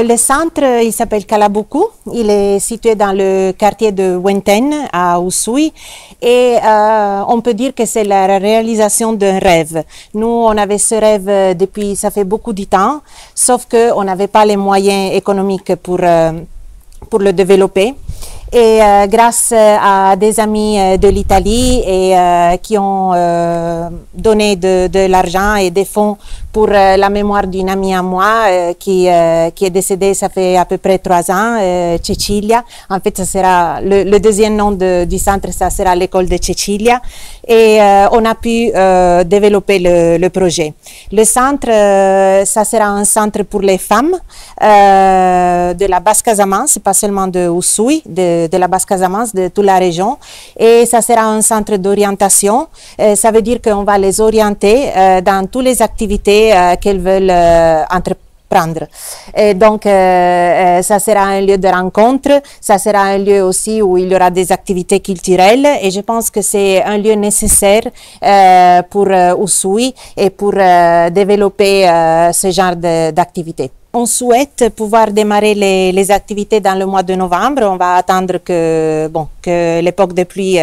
Le centre, il s'appelle Kalabuku. Il est situé dans le quartier de Wenten à Usui et on peut dire que c'est la réalisation d'un rêve. Nous, on avait ce rêve depuis, ça fait beaucoup de temps, sauf qu'on n'avait pas les moyens économiques pour le développer. Et grâce à des amis de l'Italie et qui ont donné de l'argent et des fonds pour la mémoire d'une amie à moi qui est décédée, ça fait à peu près 3 ans, Cecilia. En fait, ça sera le deuxième nom du centre, ça sera l'école de Cecilia. Et on a pu développer le projet. Le centre, ça sera un centre pour les femmes de la Basse-Casamance, pas seulement de Usui, de la Basse-Casamance, de toute la région. Et ça sera un centre d'orientation. Ça veut dire qu'on va les orienter dans toutes les activités qu'elles veulent entreprendre. Et donc, ça sera un lieu de rencontre, ça sera un lieu aussi où il y aura des activités culturelles et je pense que c'est un lieu nécessaire pour Usui et pour développer ce genre d'activités. On souhaite pouvoir démarrer les activités dans le mois de novembre. On va attendre que l'époque de pluie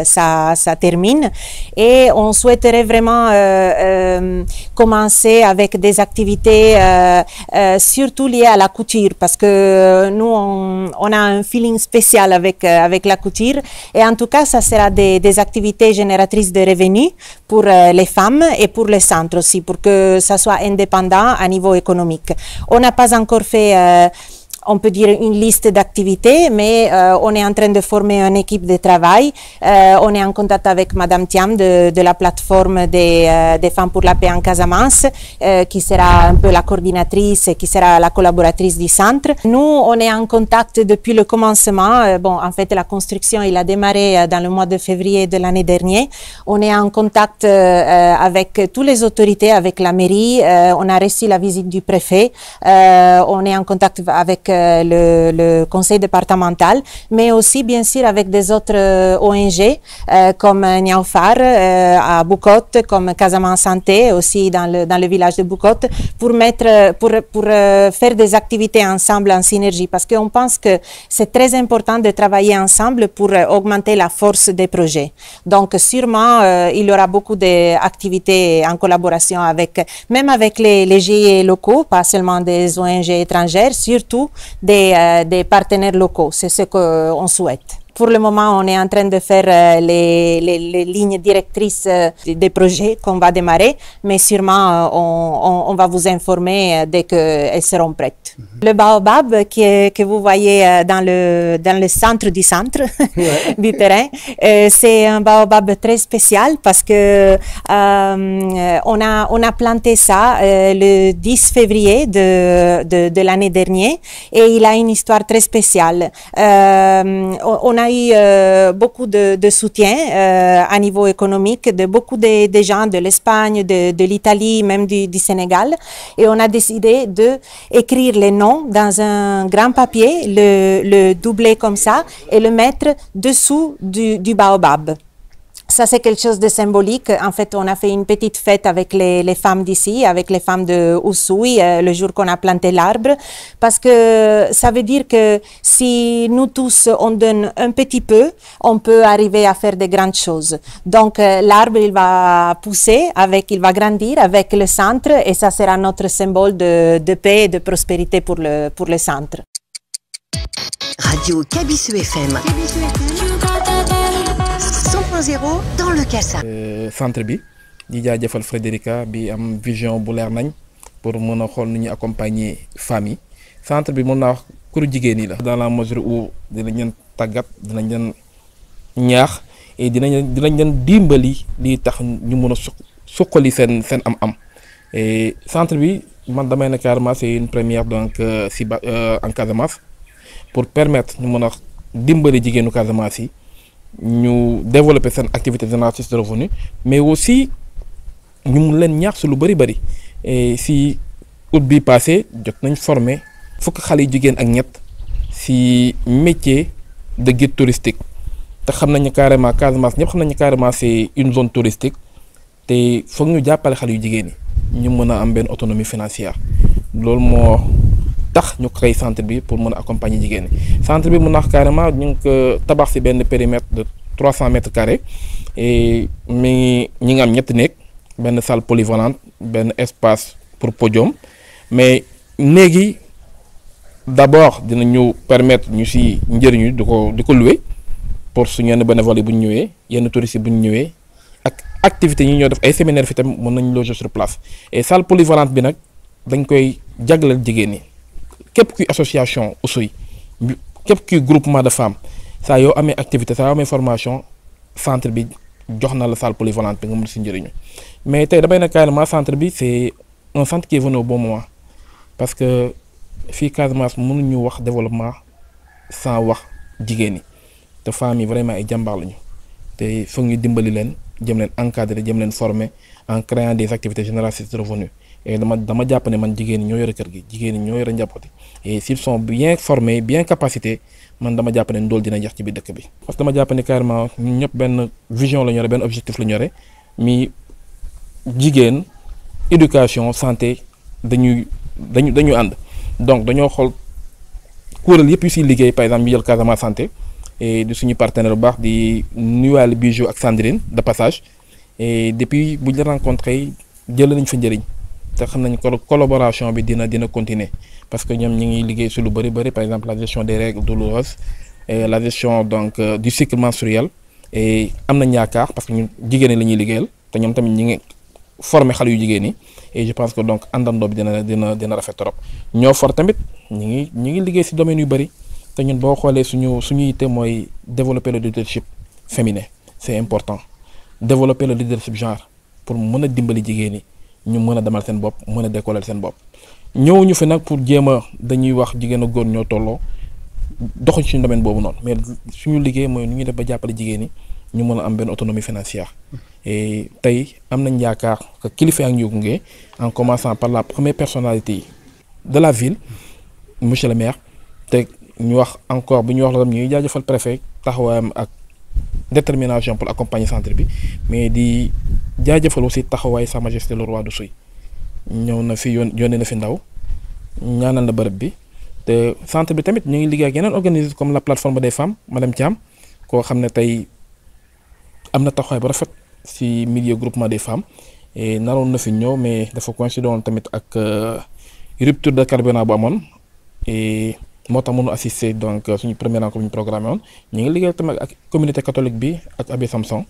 ça termine et on souhaiterait vraiment commencer avec des activités surtout liées à la couture parce que nous on a un feeling spécial avec la couture et en tout cas ça sera des activités génératrices de revenus pour les femmes et pour les centres aussi pour que ça soit indépendant à niveau économique. On n'a pas encore fait, on peut dire, une liste d'activités, mais on est en train de former une équipe de travail. On est en contact avec Madame Thiam de la plateforme des femmes pour la paix en Casamance, qui sera un peu la coordinatrice et qui sera la collaboratrice du centre. Nous, on est en contact depuis le commencement. En fait, la construction, il a démarré dans le mois de février de l'année dernière. On est en contact avec toutes les autorités, avec la mairie. On a reçu la visite du préfet. On est en contact avec le conseil départemental, mais aussi bien sûr avec des autres ONG comme Niaufar à Bukot, comme Casamance Santé aussi dans le village de Bukot, pour faire des activités ensemble en synergie parce qu'on pense que c'est très important de travailler ensemble pour augmenter la force des projets. Donc sûrement il y aura beaucoup d'activités en collaboration même avec les GIE locaux, pas seulement des ONG étrangères, surtout des partenaires locaux, c'est ce qu'on souhaite. Pour le moment, on est en train de faire les lignes directrices des projets qu'on va démarrer, mais sûrement on va vous informer dès qu'elles seront prêtes. Le baobab que vous voyez dans le centre du centre du terrain, c'est un baobab très spécial parce que on a planté ça le 10 février de l'année dernière et il a une histoire très spéciale. On a eu beaucoup de soutien à niveau économique de beaucoup de gens de l'Espagne, de l'Italie, même du Sénégal. Et on a décidé d'écrire les noms dans un grand papier, le doubler comme ça et le mettre dessous du baobab. Ça, c'est quelque chose de symbolique. En fait, on a fait une petite fête avec les femmes d'ici, avec les femmes de Usui, le jour qu'on a planté l'arbre, parce que ça veut dire que si nous tous, on donne un petit peu, on peut arriver à faire de grandes choses. Donc, l'arbre, il va pousser, il va grandir avec le centre, et ça sera notre symbole de paix et de prospérité pour le centre. Radio Kabisu FM. 100.0 dans le Kassa. Centre bi di jaajëfal Frédérica bi am vision bu leer nañ pour mën a xool nu ñuy accompagner famille centre bi mën naa wax kuru jigéen yi la. Dans la mesure où dinañ leen tàggat dinañ leen ñaax et dinañ leen dimbali li tax ñu mën a suqali seen am-am et centre bi man damay ne carrément c'est une première donc en Casamance pour permettre ñu mën a dimbali jigéenu Casamance yi. Ñu développer seen activité génératrice de revenus mais aussi ñu mun leen ñaax su lu bari et si août bi passé jot nañ former fukk xale yu jigéen ak ñett si métier de guide touristique te xam nañu carrément Casamance ñëpp xam nañu carrément c'est une zone touristique te foog ñu jàppale xale yu jigéen yi ñu mën a am benn autonomie financière loolu moo tax ñu créé centre bi pour mën a accompagner jigéen ñi centre bi mun na wax carrément ñu ngi ko tabax ci benn périmètre de 300 mètres carrés et ñi ngi am ñetti néeg benn salle polyvalente benn espace pour podium mais néeg yi d'abord dinañu permettre ñu ci njëriñu di ko louer pour su yenn bénévoles yi bu ñu ñëwee yenn touristes yi bu ñu ñëwee ak activités yi ñoo def ay séminaire fi tamit mën nañ loger sur place et salle polyvalente bi nag dañ koy jagleel jigéen ñi képp kuy association Oussouye képp kuy groupement de femmes saa yoo amee activité saa yoo amee formation centre bi jox na la salle polyvalente bi nga mën si njëriñu mais tey damay ne carrément centre bi c'est un centre qui est venu au bon moment parce que fii Casamance mënuñu wax développement sans wax jigéen ñi te femmes yi vraiment ay jàmbaar lañu te foog ñu dimbali leen jëm leen encadrer jëm leen former en créant des activités génératrices de revenus et dama jàpp ne man jigéen ñi ñoo yore kër gi jigéen ñi ñoo yore njabooti et s'ils sont bien formés bien capacités man dama jàpp ne ndool dina jeex ci biir dëkk bi. parce que dama jàpp ne carrément ñun ñëpp benn vision la ñu yore benn objectif la ñu yore mi jigéen éducation santé dañu ànd donc dañoo xool kuréel yëpp yu siy liggéey par exemple ñu jël Casamance santé et di suñu partenaire bu baax di nuyuwaale Bijou ak Sandrine de passage et depuis bu ñu la rencontré jël nañ fa njëriñ. te xam nañ collaboration bi dina continuer parce que ñoom ñi ngi liggéey sur lu bëri par exemple la gestion des règles douloureuses et la gestion donc du cycle menstruel et am nañ yaakaar parce que ñun jigéen ñi la ñuy liggéeyal te ñoom tamit ñi ngi former xale yu jigéen ñi et je pense que donc àndandoo bi dina rafet trop ñoo for tamit ñi ngi liggéey ci domaine yu bëri te ñun boo xoolee suñu yitte mooy développer le leadership féminin c'est important développer le leadership genre pour mën a dimbali jigéen ñi ñu mën a demal seen bopp mën a décoller seen bopp ñëwuñu fi nag pour jéem a dañuy wax jigéen ak góor ñoo tolloo doxuñ suñu domaine boobu noonu mais suñu liggéey mooy nu ñuy def ba jàppale jigéen ñi ñu mën a am benn autonomie financière et tey am nañ yaakaar que kilifa ak ñu gunge en commençant par la première personnalité de la ville monsieur le maire te ñu wax encore bu ñu wax la ñuy jaajëfal préfet taxawaayam ak détermination pour accompagner centre bi mais di jaajëfal aussi taxawaay Sa Majesté le roi d'Oussouye ñëw na fi yónnee na fi ndaw ñaanal na bërëb bi te centre bi tamit ñu ngi liggéey ak yeneen organismes comme la plateforme des femmes madame Thiam koo xam ne tey am na taxawaay bu rafet ci milieu groupement des femmes et naroon na fi ñëw mais dafa coïncider woon tamit ak rupture de carburant bu amoon et moo tax mënu assister donc suñu première rencontre bu ñu programmé woon ñu ngi liggéey tamit ak communauté catholique bi ak Abbé Samson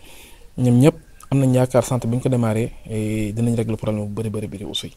ñoom ñëpp am nañ yaakaar centre bi ñu ko démarré et dinañ régler problème bu bëri Oussouye